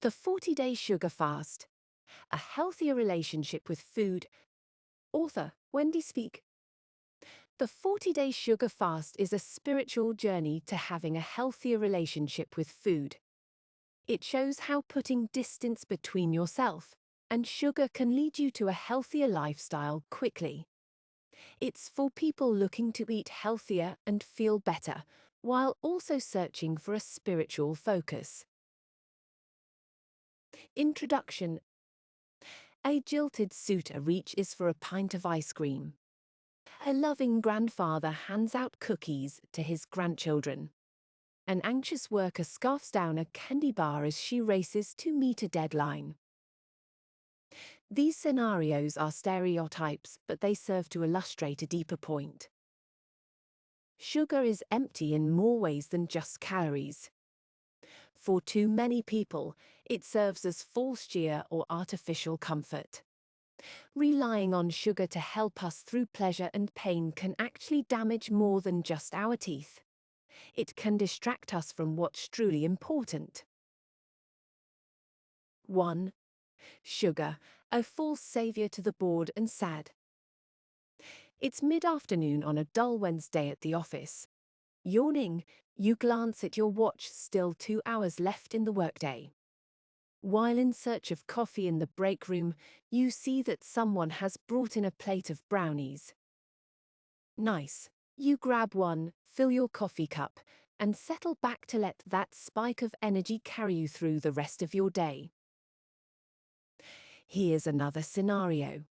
The 40-Day Sugar Fast, A Healthier Relationship with Food. Author, Wendy Speak. The 40-Day Sugar Fast is a spiritual journey to having a healthier relationship with food. It shows how putting distance between yourself and sugar can lead you to a healthier lifestyle quickly. It's for people looking to eat healthier and feel better, while also searching for a spiritual focus. Introduction. A jilted suitor reaches for a pint of ice cream. A loving grandfather hands out cookies to his grandchildren. An anxious worker scarfs down a candy bar as she races to meet a deadline. These scenarios are stereotypes, but they serve to illustrate a deeper point. Sugar is empty in more ways than just calories. For too many people, it serves as false cheer or artificial comfort. Relying on sugar to help us through pleasure and pain can actually damage more than just our teeth. It can distract us from what's truly important. 1. Sugar, a false savior to the bored and sad. It's mid-afternoon on a dull Wednesday at the office. Yawning, you glance at your watch, still 2 hours left in the workday. While in search of coffee in the break room, you see that someone has brought in a plate of brownies. Nice. You grab one, fill your coffee cup, and settle back to let that spike of energy carry you through the rest of your day. Here's another scenario.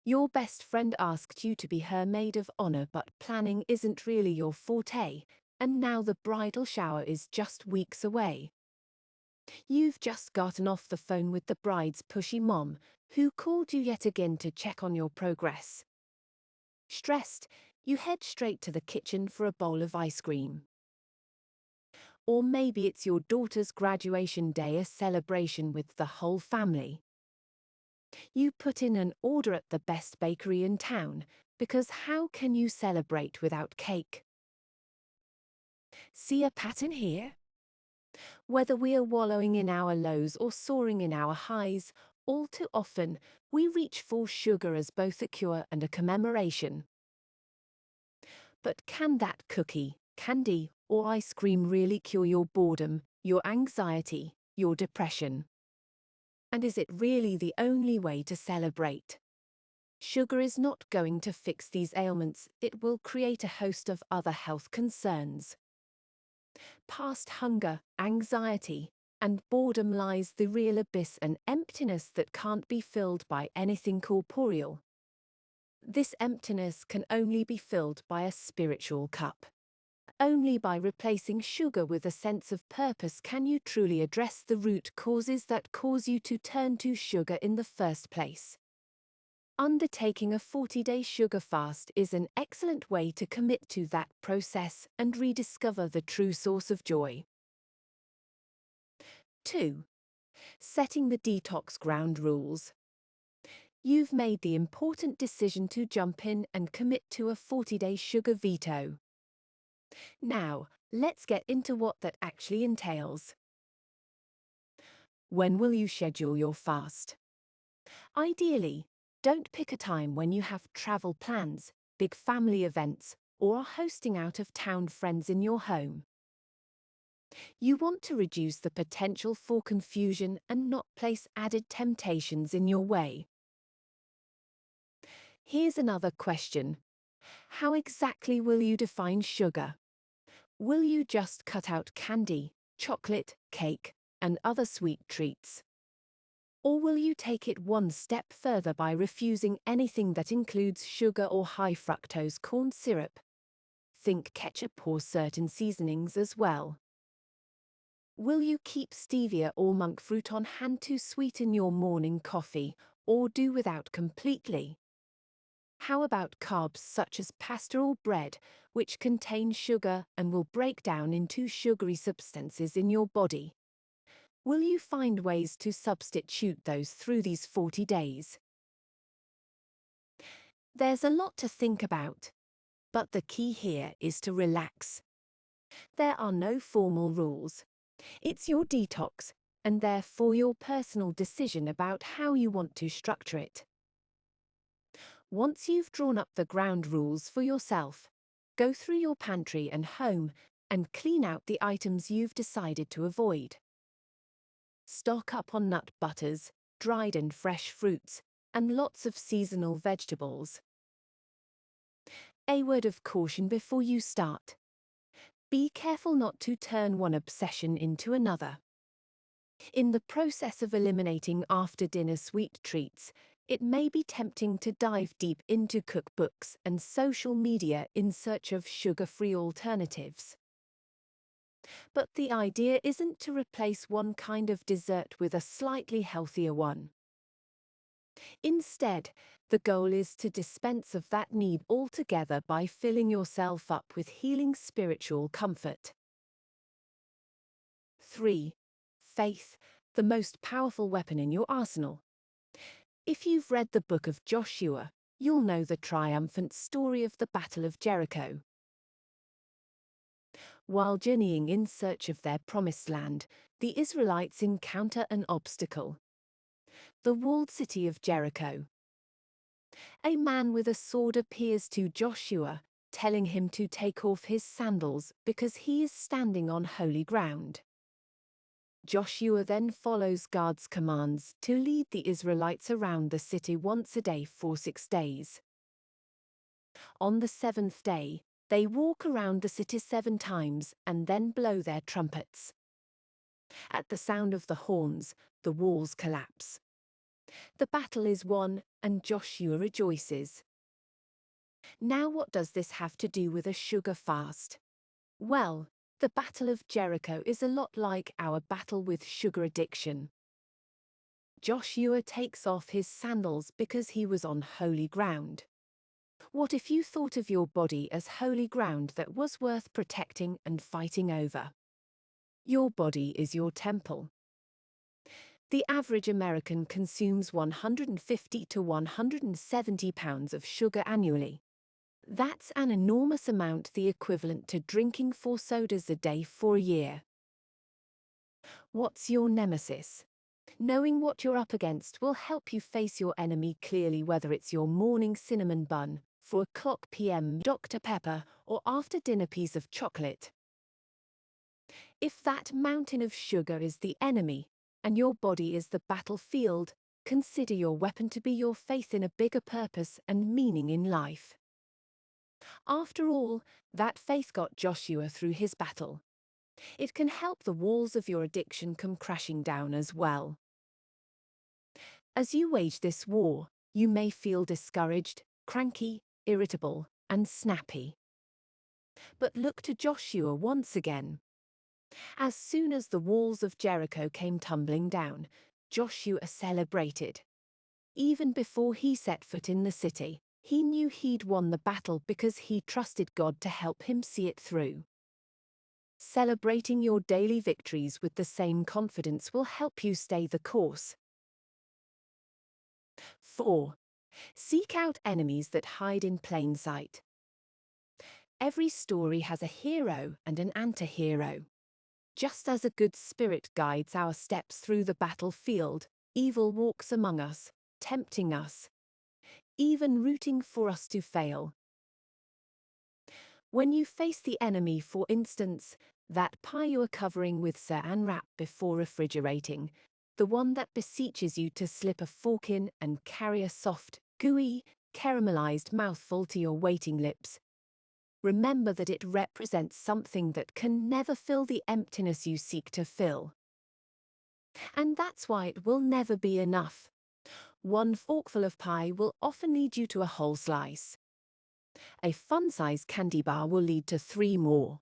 Your best friend asked you to be her maid of honor, but planning isn't really your forte, and now the bridal shower is just weeks away. You've just gotten off the phone with the bride's pushy mom, who called you yet again to check on your progress. Stressed, you head straight to the kitchen for a bowl of ice cream. Or maybe it's your daughter's graduation day, a celebration with the whole family. You put in an order at the best bakery in town, because how can you celebrate without cake? See a pattern here? Whether we are wallowing in our lows or soaring in our highs, all too often we reach for sugar as both a cure and a commemoration. But can that cookie, candy, or ice cream really cure your boredom, your anxiety, your depression? And is it really the only way to celebrate? Sugar is not going to fix these ailments, it will create a host of other health concerns. Past hunger, anxiety, and boredom lies the real abyss, and emptiness that can't be filled by anything corporeal. This emptiness can only be filled by a spiritual cup. Only by replacing sugar with a sense of purpose can you truly address the root causes that cause you to turn to sugar in the first place. Undertaking a 40-day sugar fast is an excellent way to commit to that process and rediscover the true source of joy. 2. Setting the detox ground rules. You've made the important decision to jump in and commit to a 40-day sugar veto. Now, let's get into what that actually entails. When will you schedule your fast? Ideally, don't pick a time when you have travel plans, big family events, or are hosting out-of-town friends in your home. You want to reduce the potential for confusion and not place added temptations in your way. Here's another question. How exactly will you define sugar? Will you just cut out candy, chocolate, cake, and other sweet treats? Or will you take it one step further by refusing anything that includes sugar or high fructose corn syrup? Think ketchup or certain seasonings as well. Will you keep stevia or monk fruit on hand to sweeten your morning coffee, or do without completely? How about carbs such as pasta or bread, which contain sugar and will break down into sugary substances in your body? Will you find ways to substitute those through these 40 days? There's a lot to think about, but the key here is to relax. There are no formal rules. It's your detox, and therefore your personal decision about how you want to structure it. Once you've drawn up the ground rules for yourself, go through your pantry and home and clean out the items you've decided to avoid. Stock up on nut butters, dried and fresh fruits, and lots of seasonal vegetables. A word of caution before you start. Be careful not to turn one obsession into another. In the process of eliminating after-dinner sweet treats, it may be tempting to dive deep into cookbooks and social media in search of sugar-free alternatives. But the idea isn't to replace one kind of dessert with a slightly healthier one. Instead, the goal is to dispense of that need altogether by filling yourself up with healing spiritual comfort. 3. Faith, the most powerful weapon in your arsenal. If you've read the book of Joshua, you'll know the triumphant story of the Battle of Jericho. While journeying in search of their promised land, the Israelites encounter an obstacle: the walled city of Jericho. A man with a sword appears to Joshua, telling him to take off his sandals because he is standing on holy ground. Joshua then follows God's commands to lead the Israelites around the city once a day for 6 days. On the 7th day, they walk around the city 7 times and then blow their trumpets. At the sound of the horns, the walls collapse. The battle is won, and Joshua rejoices. Now, what does this have to do with a sugar fast? Well, the Battle of Jericho is a lot like our battle with sugar addiction. Joshua takes off his sandals because he was on holy ground. What if you thought of your body as holy ground that was worth protecting and fighting over? Your body is your temple. The average American consumes 150 to 170 pounds of sugar annually. That's an enormous amount, the equivalent to drinking 4 sodas a day for a year. What's your nemesis? Knowing what you're up against will help you face your enemy clearly, whether it's your morning cinnamon bun, 4 p.m. Dr. Pepper, or after-dinner piece of chocolate. If that mountain of sugar is the enemy, and your body is the battlefield, consider your weapon to be your faith in a bigger purpose and meaning in life. After all, that faith got Joshua through his battle. It can help the walls of your addiction come crashing down as well. As you wage this war, you may feel discouraged, cranky, irritable, and snappy. But look to Joshua once again. As soon as the walls of Jericho came tumbling down, Joshua celebrated. Even before he set foot in the city, he knew he'd won the battle because he trusted God to help him see it through. Celebrating your daily victories with the same confidence will help you stay the course. 4. Seek out enemies that hide in plain sight. Every story has a hero and an anti-hero. Just as a good spirit guides our steps through the battlefield, evil walks among us, tempting us, even rooting for us to fail. When you face the enemy, for instance, that pie you are covering with saran wrap before refrigerating, the one that beseeches you to slip a fork in and carry a soft, gooey, caramelized mouthful to your waiting lips, remember that it represents something that can never fill the emptiness you seek to fill. And that's why it will never be enough. One forkful of pie will often lead you to a whole slice. A fun-sized candy bar will lead to 3 more.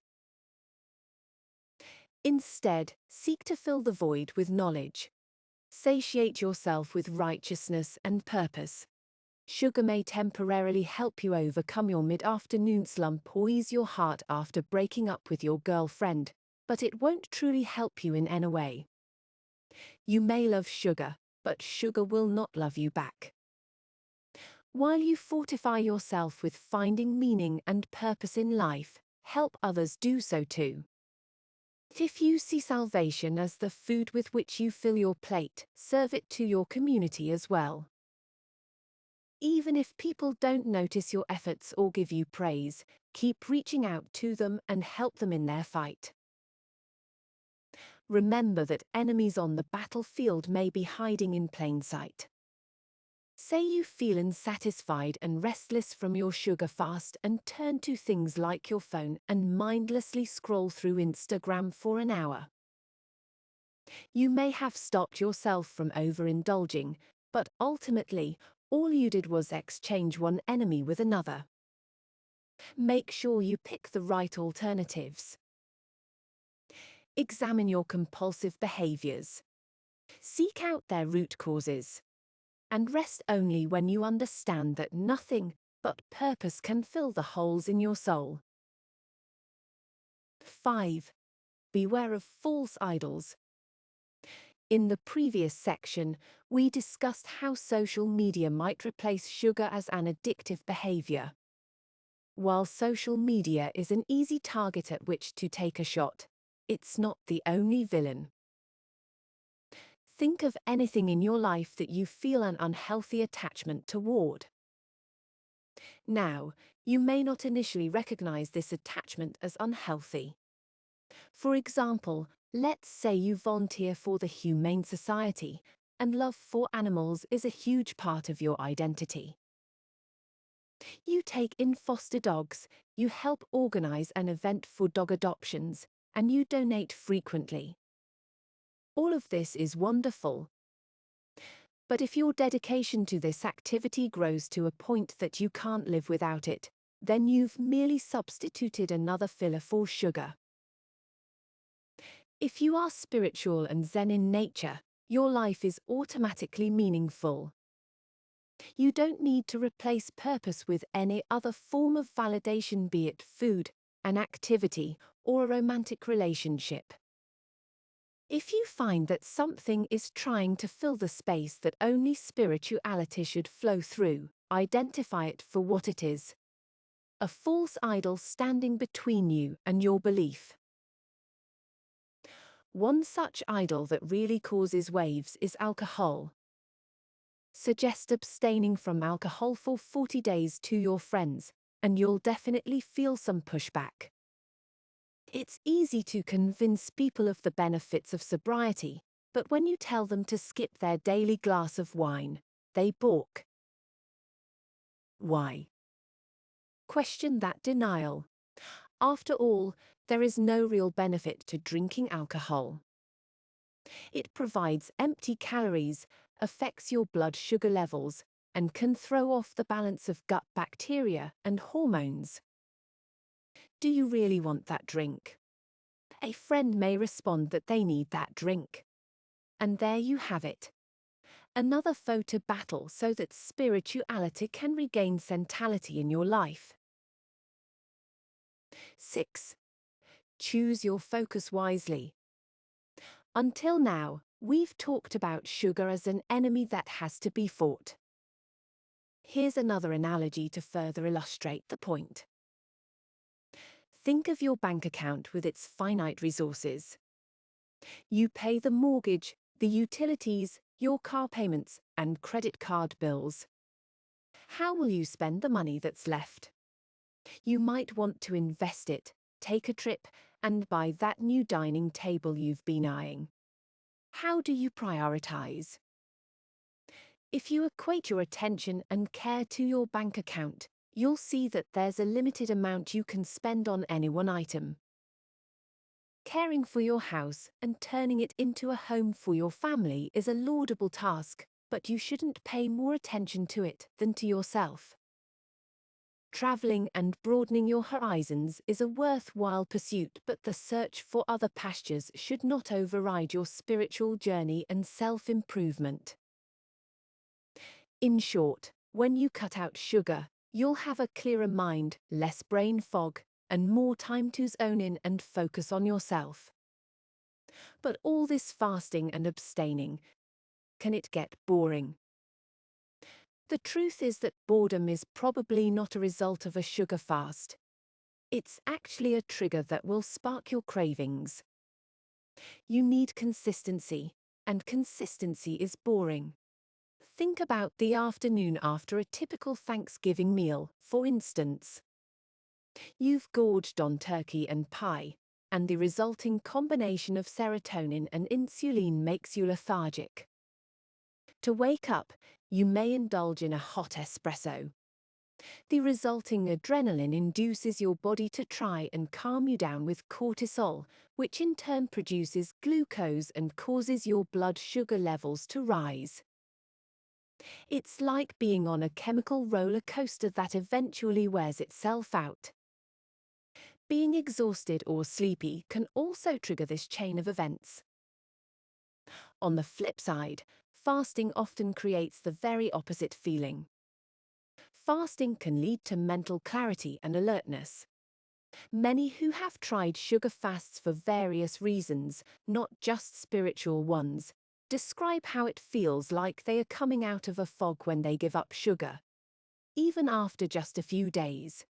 Instead, seek to fill the void with knowledge. Satiate yourself with righteousness and purpose. Sugar may temporarily help you overcome your mid-afternoon slump or ease your heart after breaking up with your girlfriend, but it won't truly help you in any way. You may love sugar, but sugar will not love you back. While you fortify yourself with finding meaning and purpose in life, help others do so too. If you see salvation as the food with which you fill your plate, serve it to your community as well. Even if people don't notice your efforts or give you praise, keep reaching out to them and help them in their fight. Remember that enemies on the battlefield may be hiding in plain sight. Say you feel unsatisfied and restless from your sugar fast and turn to things like your phone and mindlessly scroll through Instagram for an hour. You may have stopped yourself from overindulging, but ultimately, all you did was exchange one enemy with another. Make sure you pick the right alternatives. Examine your compulsive behaviors. Seek out their root causes. And rest only when you understand that nothing but purpose can fill the holes in your soul. 5. Beware of false idols. In the previous section, we discussed how social media might replace sugar as an addictive behavior. While social media is an easy target at which to take a shot, it's not the only villain. Think of anything in your life that you feel an unhealthy attachment toward. Now, you may not initially recognize this attachment as unhealthy. For example, let's say you volunteer for the Humane Society, and love for animals is a huge part of your identity. You take in foster dogs, you help organize an event for dog adoptions, and you donate frequently. All of this is wonderful. But if your dedication to this activity grows to a point that you can't live without it, then you've merely substituted another filler for sugar. If you are spiritual and zen in nature, your life is automatically meaningful. You don't need to replace purpose with any other form of validation, be it food, an activity, or a romantic relationship. If you find that something is trying to fill the space that only spirituality should flow through, identify it for what it is: a false idol standing between you and your belief. One such idol that really causes waves is alcohol. Suggest abstaining from alcohol for 40 days to your friends, and you'll definitely feel some pushback. It's easy to convince people of the benefits of sobriety, but when you tell them to skip their daily glass of wine, they balk. Why? Question that denial. After all, there is no real benefit to drinking alcohol. It provides empty calories, affects your blood sugar levels, and can throw off the balance of gut bacteria and hormones. Do you really want that drink? A friend may respond that they need that drink. And there you have it. Another foe to battle so that spirituality can regain centrality in your life. 6. Choose your focus wisely. Until now, we've talked about sugar as an enemy that has to be fought. Here's another analogy to further illustrate the point. Think of your bank account with its finite resources. You pay the mortgage, the utilities, your car payments, and credit card bills. How will you spend the money that's left? You might want to invest it, take a trip, and buy that new dining table you've been eyeing. How do you prioritize? If you equate your attention and care to your bank account, you'll see that there's a limited amount you can spend on any one item. Caring for your house and turning it into a home for your family is a laudable task, but you shouldn't pay more attention to it than to yourself. Traveling and broadening your horizons is a worthwhile pursuit, but the search for other pastures should not override your spiritual journey and self-improvement. In short, when you cut out sugar, you'll have a clearer mind, less brain fog, and more time to zone in and focus on yourself. But all this fasting and abstaining, can it get boring? The truth is that boredom is probably not a result of a sugar fast. It's actually a trigger that will spark your cravings. You need consistency, and consistency is boring. Think about the afternoon after a typical Thanksgiving meal, for instance. You've gorged on turkey and pie, and the resulting combination of serotonin and insulin makes you lethargic. To wake up, you may indulge in a hot espresso. The resulting adrenaline induces your body to try and calm you down with cortisol, which in turn produces glucose and causes your blood sugar levels to rise. It's like being on a chemical roller coaster that eventually wears itself out. Being exhausted or sleepy can also trigger this chain of events. On the flip side, fasting often creates the very opposite feeling. Fasting can lead to mental clarity and alertness. Many who have tried sugar fasts for various reasons, not just spiritual ones, describe how it feels like they are coming out of a fog when they give up sugar, even after just a few days.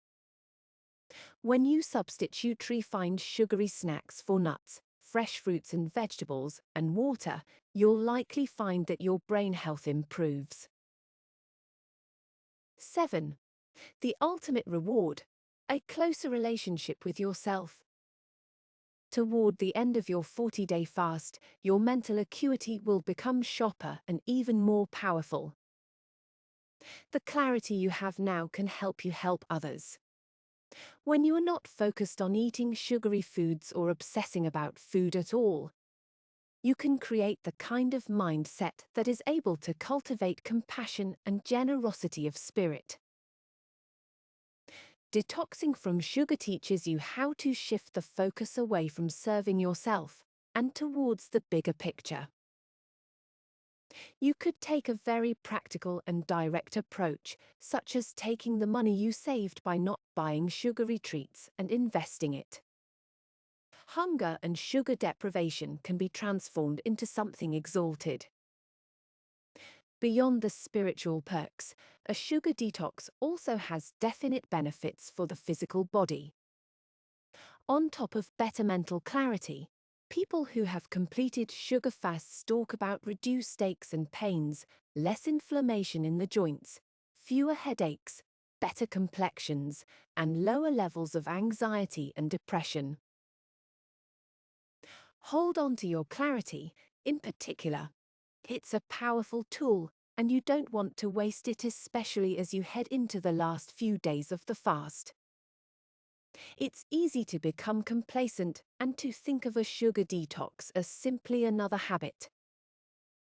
When you substitute refined sugary snacks for nuts, fresh fruits and vegetables, and water, you'll likely find that your brain health improves. 7. The ultimate reward: a closer relationship with yourself. Toward the end of your 40-day fast, your mental acuity will become sharper and even more powerful. The clarity you have now can help you help others. When you are not focused on eating sugary foods or obsessing about food at all, you can create the kind of mindset that is able to cultivate compassion and generosity of spirit. Detoxing from sugar teaches you how to shift the focus away from serving yourself and towards the bigger picture. You could take a very practical and direct approach, such as taking the money you saved by not buying sugary treats and investing it. Hunger and sugar deprivation can be transformed into something exalted. Beyond the spiritual perks, a sugar detox also has definite benefits for the physical body. On top of better mental clarity, people who have completed sugar fasts talk about reduced aches and pains, less inflammation in the joints, fewer headaches, better complexions, and lower levels of anxiety and depression. Hold on to your clarity, in particular. It's a powerful tool, and you don't want to waste it, especially as you head into the last few days of the fast. It's easy to become complacent and to think of a sugar detox as simply another habit.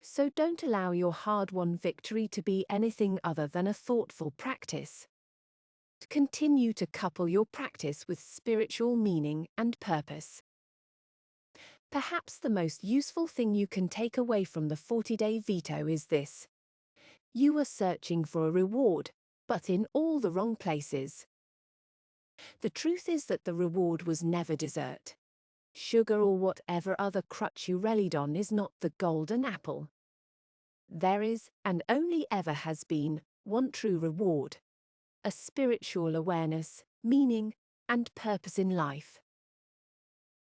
So don't allow your hard-won victory to be anything other than a thoughtful practice. Continue to couple your practice with spiritual meaning and purpose. Perhaps the most useful thing you can take away from the 40-day veto is this: you are searching for a reward, but in all the wrong places. The truth is that the reward was never dessert. Sugar or whatever other crutch you relied on is not the golden apple. There is, and only ever has been, one true reward: a spiritual awareness, meaning, and purpose in life.